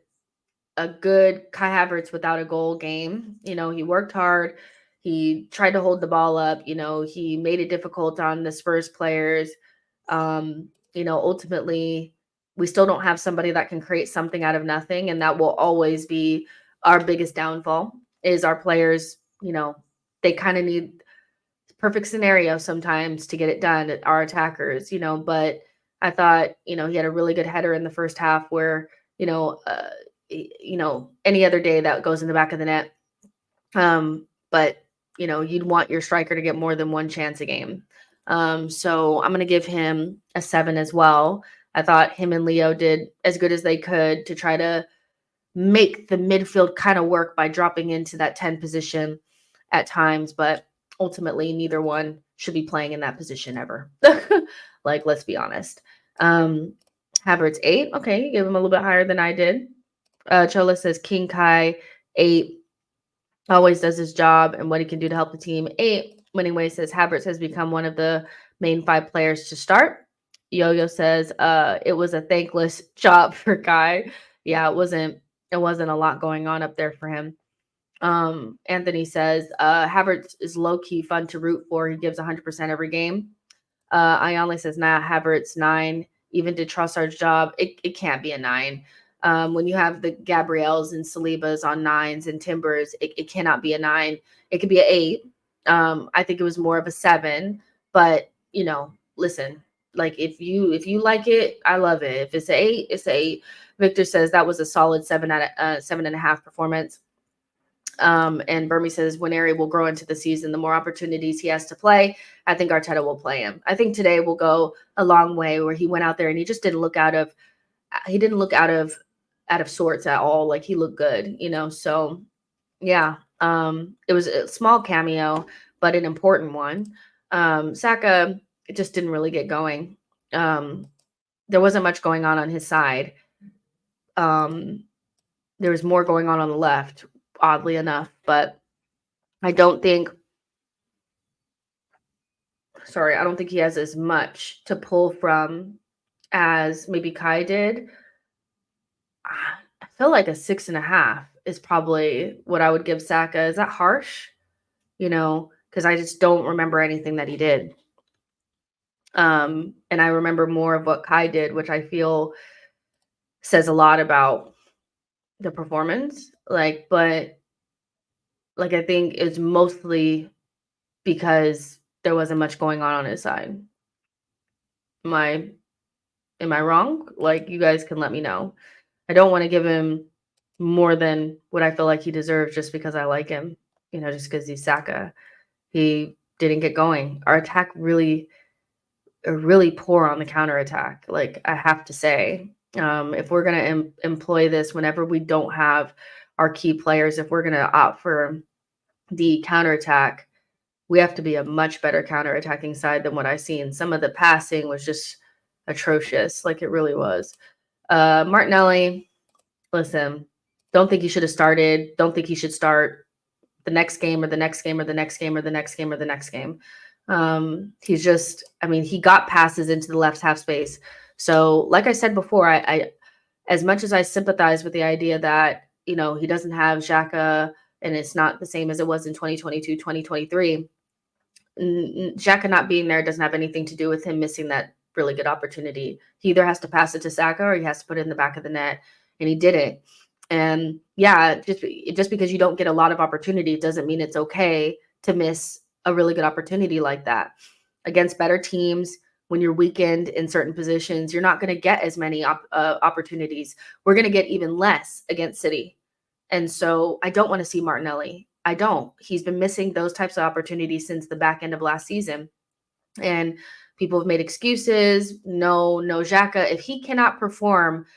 a good Kai Havertz without a goal game. He worked hard. He tried to hold the ball up. He made it difficult on the Spurs players. Ultimately, we still don't have somebody that can create something out of nothing. And that will always be our biggest downfall is our players, they kind of need perfect scenario sometimes to get it done, our attackers, but I thought, he had a really good header in the first half where, any other day that goes in the back of the net. But, you'd want your striker to get more than one chance a game. So I'm going to give him a 7 as well. I thought him and Leo did as good as they could to try to make the midfield kind of work by dropping into that 10 position at times. But ultimately, neither one should be playing in that position ever. Like, let's be honest. Havertz 8. Okay, you gave him a little bit higher than I did. Chola says King Kai 8 always does his job and what he can do to help the team. 8. Winning Way says Havertz has become one of the main 5 players to start. Yo-Yo says it was a thankless job for Kai. Yeah, it wasn't a lot going on up there for him. Anthony says Havertz is low-key fun to root for. He gives 100% every game. Ayanle says, nah, Havertz 9. Even did Trossard's job. It can't be a 9. When you have the Gabrielles and Salibas on 9s and Timbers, it cannot be a 9. It could be an 8. I think it was more of a 7, but listen, like if you like it, I love it. If it's an 8, it's an 8. Victor says that was a solid 7 out of 7.5 performance. And Burmy says when Ari will grow into the season, the more opportunities he has to play, I think Arteta will play him. I think today will go a long way where he went out there and he just didn't look out of sorts at all. Like he looked good, so yeah. It was a small cameo, but an important one. Saka just didn't really get going. There wasn't much going on his side. There was more going on the left, oddly enough, but I don't think he has as much to pull from as maybe Kai did. I feel like a 6.5 is probably what I would give Saka. Is that harsh? Because I just don't remember anything that he did. And I remember more of what Kai did, which I feel says a lot about the performance. But I think it's mostly because there wasn't much going on his side. Am I wrong? You guys can let me know. I don't want to give him more than what I feel like he deserves just because I like him, just because he's Saka. He didn't get going. Our attack really poor on the counterattack. I have to say, if we're going to employ this whenever we don't have our key players, if we're going to opt for the counterattack, we have to be a much better counterattacking side than what I've seen. Some of the passing was just atrocious. It really was. Martinelli, listen, don't think he should have started. Don't think he should start the next game or the next game or the next game or the next game or the next game. He's just, he got passes into the left half space. So like I said before, I as much as I sympathize with the idea that, he doesn't have Xhaka and it's not the same as it was in 2022, 2023, Xhaka not being there doesn't have anything to do with him missing that really good opportunity. He either has to pass it to Saka or he has to put it in the back of the net, and he didn't. And yeah, just because you don't get a lot of opportunity doesn't mean it's okay to miss a really good opportunity like that. Against better teams, when you're weakened in certain positions, you're not going to get as many opportunities. We're going to get even less against City. And so I don't want to see Martinelli. I don't. He's been missing those types of opportunities since the back end of last season. And people have made excuses. No, Xhaka. If he cannot perform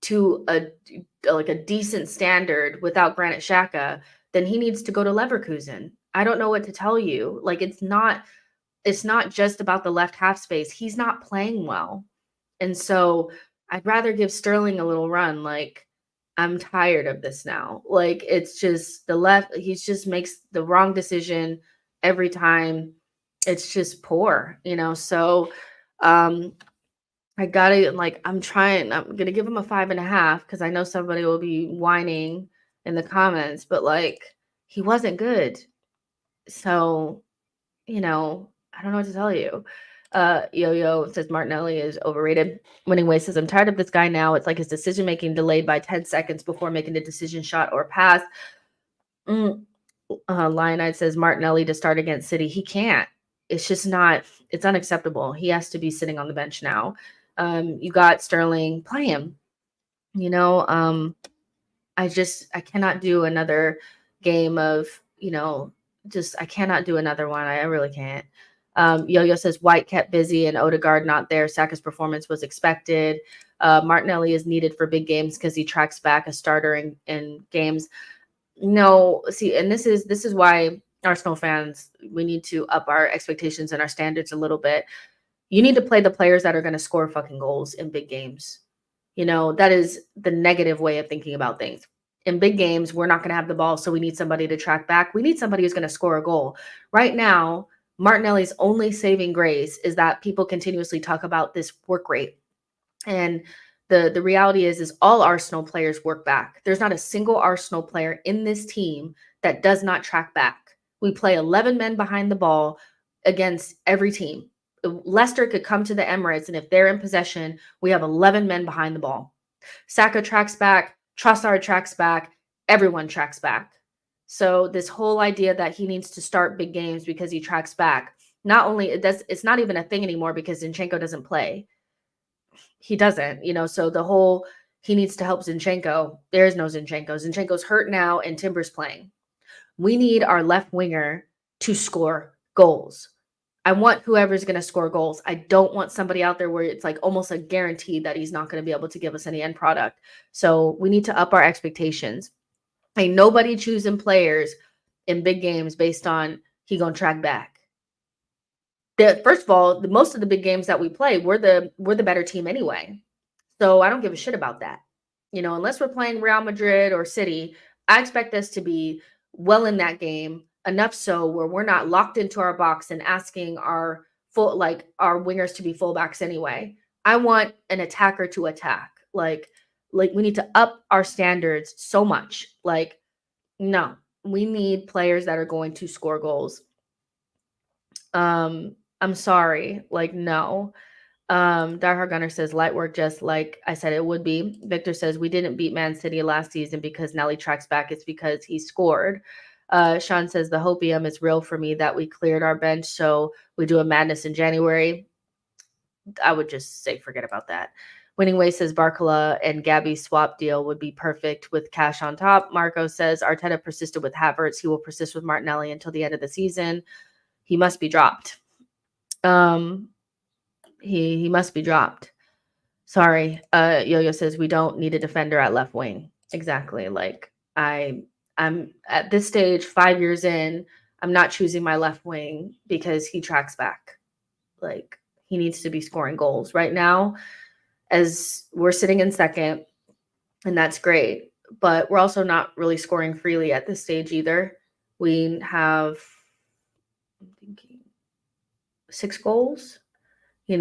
to a decent standard without Granit Xhaka, then he needs to go to Leverkusen. I don't know what to tell you. It's not just about the left half space. He's not playing well. And so I'd rather give Sterling a little run. I'm tired of this now. It's just the left. He just makes the wrong decision every time. It's just poor, so I gotta I'm gonna give him a 5.5 because I know somebody will be whining in the comments, but he wasn't good. So, I don't know what to tell you. Yo says Martinelli is overrated. Winning Way says I'm tired of this guy now. It's like his decision making delayed by 10 seconds before making a decision, shot or pass. Lionite says Martinelli to start against City. He can't. It's just not. It's unacceptable. He has to be sitting on the bench now. You got Sterling, play him. I cannot do another game of, I cannot do another one. I really can't. Yo-Yo says White kept busy and Odegaard not there. Saka's performance was expected. Martinelli is needed for big games because he tracks back a starter in games. No, see, and this is why Arsenal fans, we need to up our expectations and our standards a little bit. You need to play the players that are going to score fucking goals in big games. That is the negative way of thinking about things. In big games, we're not going to have the ball, so we need somebody to track back. We need somebody who's going to score a goal. Right now, Martinelli's only saving grace is that people continuously talk about this work rate. And the reality is all Arsenal players work back. There's not a single Arsenal player in this team that does not track back. We play 11 men behind the ball against every team. Leicester could come to the Emirates, and if they're in possession, we have 11 men behind the ball. Saka tracks back, Trossard tracks back, everyone tracks back. So this whole idea that he needs to start big games because he tracks back, not only it's not even a thing anymore because Zinchenko doesn't play. He doesn't, so the whole he needs to help Zinchenko. There is no Zinchenko. Zinchenko's hurt now and Timber's playing. We need our left winger to score goals. I want whoever's going to score goals. I don't want somebody out there where it's like almost a guarantee that he's not going to be able to give us any end product. So we need to up our expectations. Ain't nobody choosing players in big games based on he gonna track back. First of all, most of the big games that we play, we're the better team anyway. So I don't give a shit about that. Unless we're playing Real Madrid or City, I expect us to be well in that game, enough so where we're not locked into our box and asking our our wingers to be fullbacks anyway. I want an attacker to attack. Like we need to up our standards so much. Like, no, we need players that are going to score goals. I'm sorry. Like, no. Diehard Gunner says light work, just like I said it would be. Victor says we didn't beat Man City last season because Nelly tracks back. It's because he scored. Sean says the hopium is real for me that we cleared our bench, so we do a madness in January. I would just say forget about that. Winning Way says Barcola and Gabby's swap deal would be perfect with cash on top. Marco says Arteta persisted with Havertz. He will persist with Martinelli until the end of the season. He must be dropped. He must be dropped. Sorry. Yo-Yo says we don't need a defender at left wing. Exactly. Like I'm at this stage, 5 years in, I'm not choosing my left wing because he tracks back. Like he needs to be scoring goals right now, as we're sitting in second, and that's great. But we're also not really scoring freely at this stage either. We have, I'm thinking, 6 goals. We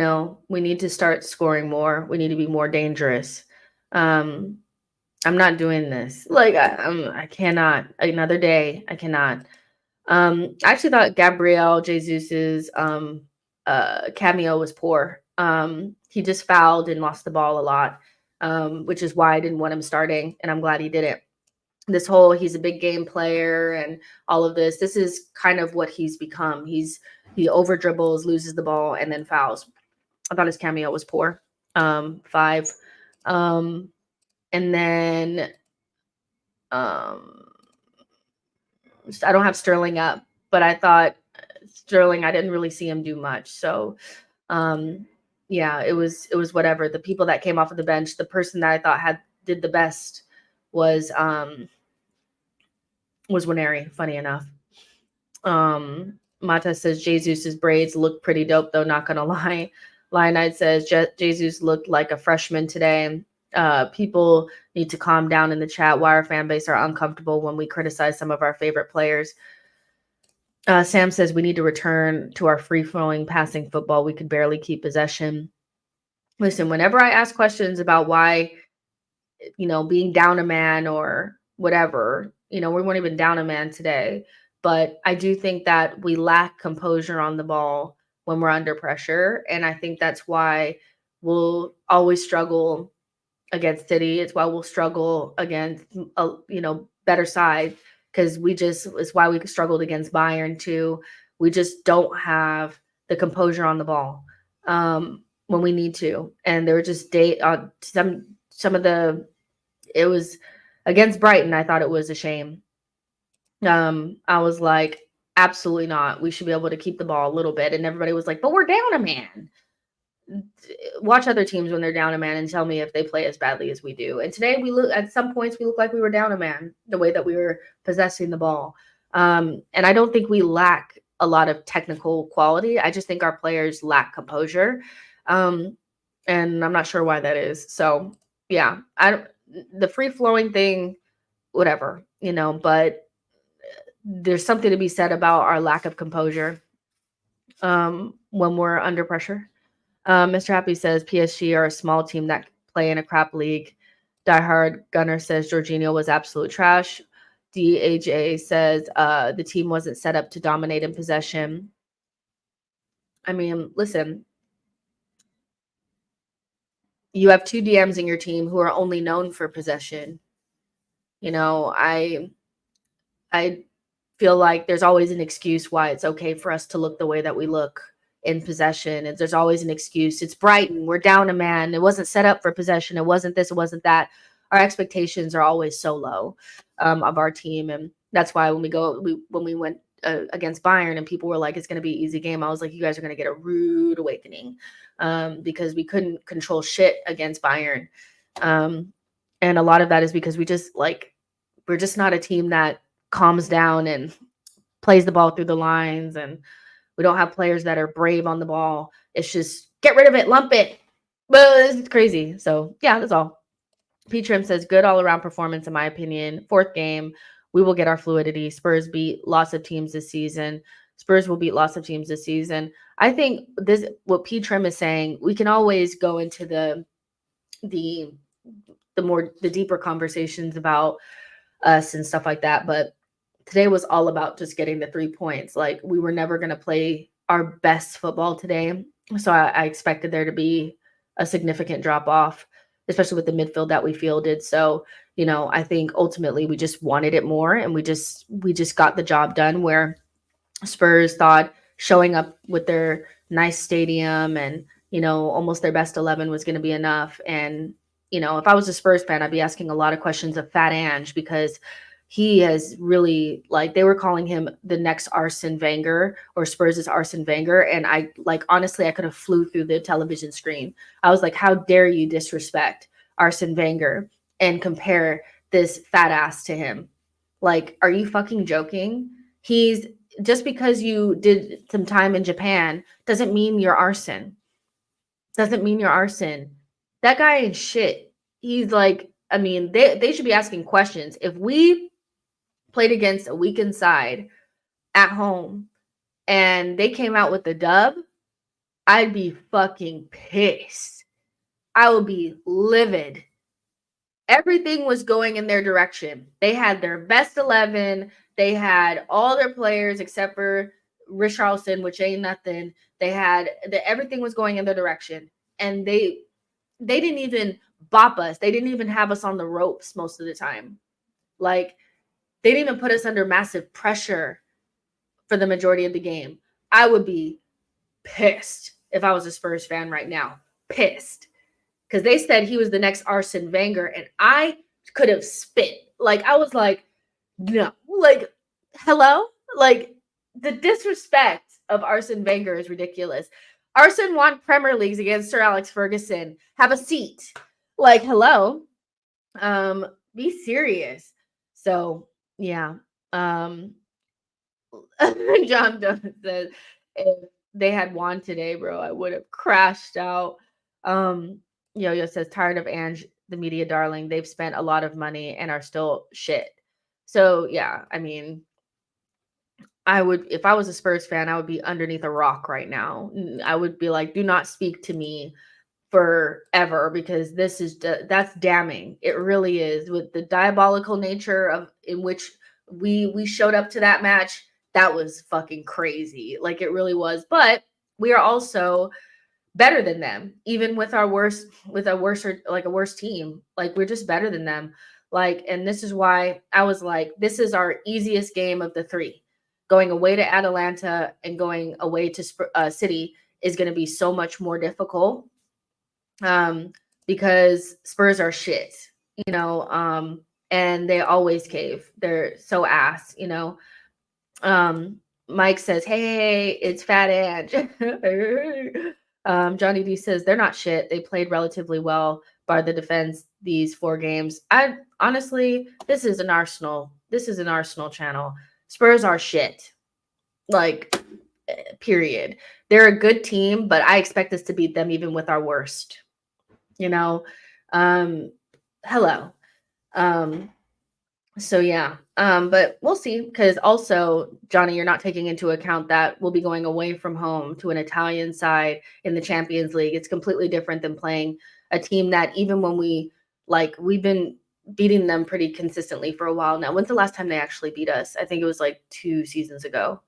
need to start scoring more. We need to be more dangerous. I'm not doing this. Like I cannot. Another day, I cannot. I actually thought Gabriel Jesus's cameo was poor. He just fouled and lost the ball a lot, which is why I didn't want him starting, and I'm glad he didn't. This whole he's a big game player and all of this is kind of what he's become. He over dribbles, loses the ball, and then fouls. I thought his cameo was poor. 5. And then I don't have Sterling up, but I thought Sterling, I didn't really see him do much. So yeah, it was whatever. The people that came off of the bench, the person that I thought did the best was Winery, funny enough. Mata says Jesus's braids look pretty dope, though, not gonna lie. Lionite says Jesus looked like a freshman today. People need to calm down in the chat. Why our fan base are uncomfortable when we criticize some of our favorite players. Sam says we need to return to our free-flowing passing football. We could barely keep possession. Listen, whenever I ask questions about why, being down a man or whatever, we weren't even down a man today. But I do think that we lack composure on the ball when we're under pressure. And I think that's why we'll always struggle against City. It's why we'll struggle against, better side, because it's why we struggled against Bayern too. We just don't have the composure on the ball when we need to. And there were just some of it was against Brighton. I thought it was a shame. I was like, absolutely not. We should be able to keep the ball a little bit. And everybody was like, but we're down a man. Watch other teams when they're down a man and tell me if they play as badly as we do. And today at some points we look like we were down a man, the way that we were possessing the ball. And I don't think we lack a lot of technical quality. I just think our players lack composure. And I'm not sure why that is. So yeah, the free flowing thing, whatever, but there's something to be said about our lack of composure when we're under pressure. Mr. Happy says PSG are a small team that play in a crap league. Diehard Gunner says Jorginho was absolute trash. DAJ says the team wasn't set up to dominate in possession. I mean, listen. You have two DMs in your team who are only known for possession. You know, I feel like there's always an excuse why it's okay for us to look the way that we look in possession. And there's always an excuse. It's Brighton. We're down a man. It wasn't set up for possession. It wasn't this. It wasn't that. Our expectations are always so low of our team, and that's why when we went against Bayern and people were like, it's going to be an easy game. I was like, you guys are going to get a rude awakening because we couldn't control shit against Bayern, and a lot of that is because we're just not a team that calms down and plays the ball through the lines, and we don't have players that are brave on the ball. It's just get rid of it, lump it. But it's crazy. So yeah, that's all. P Trim says good all around performance in my opinion. Fourth game, we will get our fluidity. Spurs beat lots of teams this season. Spurs will beat lots of teams this season. I think what P Trim is saying, we can always go into the deeper conversations about us and stuff like that, but today was all about just getting the 3 points. Like, we were never going to play our best football today. So I expected there to be a significant drop off, especially with the midfield that we fielded. So, you know, I think ultimately we just wanted it more, and we just got the job done, where Spurs thought showing up with their nice stadium and, you know, almost their best 11 was going to be enough. And, you know, if I was a Spurs fan, I'd be asking a lot of questions of Fat Ange, because he has really, like, they were calling him the next Arsene Wenger, or Spurs' Arsene Wenger. And I, like, honestly, I could have flew through the television screen. I was like, how dare you disrespect Arsene Wenger and compare this fat ass to him? Like, are you fucking joking? Just because you did some time in Japan doesn't mean you're Arsene. Doesn't mean you're Arsene. That guy ain't shit. He's like, I mean, they should be asking questions. If we played against a weakened side at home and they came out with the dub, I'd be fucking pissed. I would be livid. Everything was going in their direction. They had their best 11. They had all their players except for Richarlison, which ain't nothing. They had everything was going in their direction, and they didn't even bop us. They didn't even have us on the ropes most of the time. Like, they didn't even put us under massive pressure for the majority of the game. I would be pissed if I was a Spurs fan right now. Pissed. Because they said he was the next Arsene Wenger, and I could have spit. Like, I was like, no. Like, hello? Like, the disrespect of Arsene Wenger is ridiculous. Arsene won Premier Leagues against Sir Alex Ferguson. Have a seat. Like, hello? Be serious. So, yeah. John Doe says, if they had won today, bro, I would have crashed out. Yo-Yo says, tired of Ange, the media darling. They've spent a lot of money and are still shit. So, yeah, I mean, if I was a Spurs fan, I would be underneath a rock right now. I would be like, do not speak to me forever, because that's damning. It really is, with the diabolical nature in which we showed up to that match. That was fucking crazy. Like, it really was. But we are also better than them, even with a worse team. Like, we're just better than them. Like, and this is why I was like, this is our easiest game of the 3. Going away to Atalanta and going away to City is going to be so much more difficult, because Spurs are shit, you know, and they always cave. They're so ass, you know. Mike says, hey, it's Fat Ange. Johnny D says, they're not shit. They played relatively well by the defense these 4 games. Honestly, this is an Arsenal channel. Spurs are shit. Like, period. They're a good team, but I expect us to beat them even with our worst. You know? Hello. So yeah, but we'll see, because also, Johnny, you're not taking into account that we'll be going away from home to an Italian side in the Champions League. It's completely different than playing a team that, even when we've been beating them pretty consistently for a while now. When's the last time they actually beat us? I think it was like 2 seasons ago.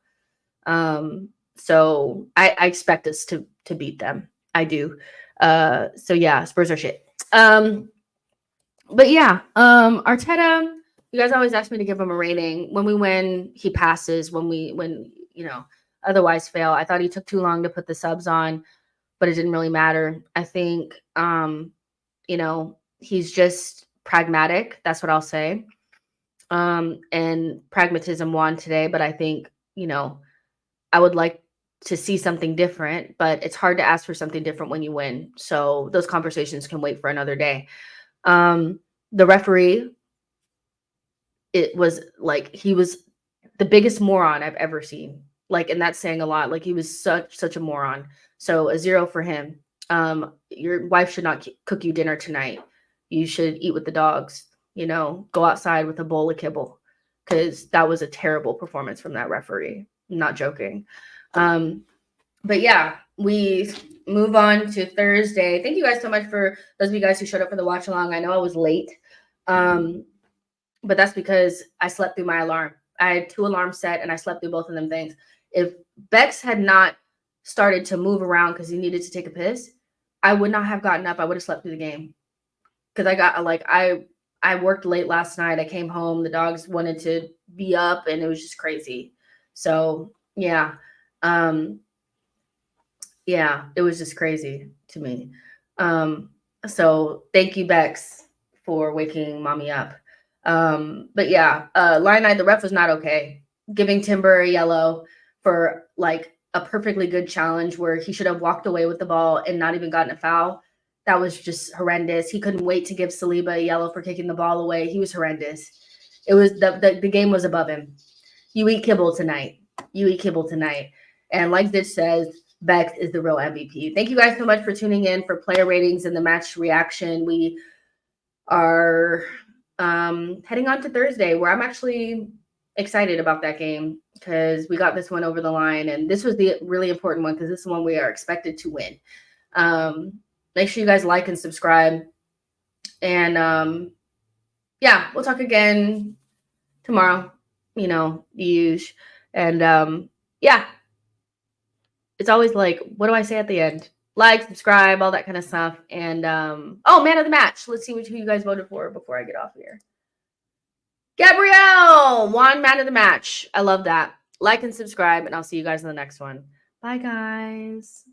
So I expect us to beat them. I do. So yeah, Spurs are shit. But yeah, Arteta, you guys always ask me to give him a rating. When we win, he passes. When you know, otherwise fail. I thought he took too long to put the subs on, but it didn't really matter. I think you know, he's just pragmatic. That's what I'll say. And pragmatism won today, but I think, you know, I would like to see something different, but it's hard to ask for something different when you win. So those conversations can wait for another day. The referee, it was like he was the biggest moron I've ever seen. Like, and that's saying a lot. Like, he was such a moron. So a 0 for him. Your wife should not cook you dinner tonight. You should eat with the dogs. You know, go outside with a bowl of kibble, because that was a terrible performance from that referee. I'm not joking. But yeah, we move on to Thursday. Thank you guys so much for those of you guys who showed up for the watch along. I know I was late. But that's because I slept through my alarm. I had 2 alarms set and I slept through both of them things. If Bex had not started to move around because he needed to take a piss, I would not have gotten up. I would have slept through the game. Because I got like I worked late last night. I came home. The dogs wanted to be up and it was just crazy. So yeah. Yeah, it was just crazy to me. So thank you, Bex, for waking mommy up. But yeah, line night, the ref was not okay. Giving Timber a yellow for like a perfectly good challenge where he should have walked away with the ball and not even gotten a foul. That was just horrendous. He couldn't wait to give Saliba a yellow for kicking the ball away. He was horrendous. It was the game was above him. You eat kibble tonight. You eat kibble tonight. And like this says, Bex is the real MVP. Thank you guys so much for tuning in for player ratings and the match reaction. We are heading on to Thursday, where I'm actually excited about that game because we got this one over the line. And this was the really important one because this is one we are expected to win. Make sure you guys like and subscribe. And yeah, we'll talk again tomorrow. You know, the usual. And yeah. It's always like, what do I say at the end? Like, subscribe, all that kind of stuff. And oh, man of the match. Let's see who you guys voted for before I get off here. Gabrielle won man of the match. I love that. Like and subscribe, and I'll see you guys in the next one. Bye, guys.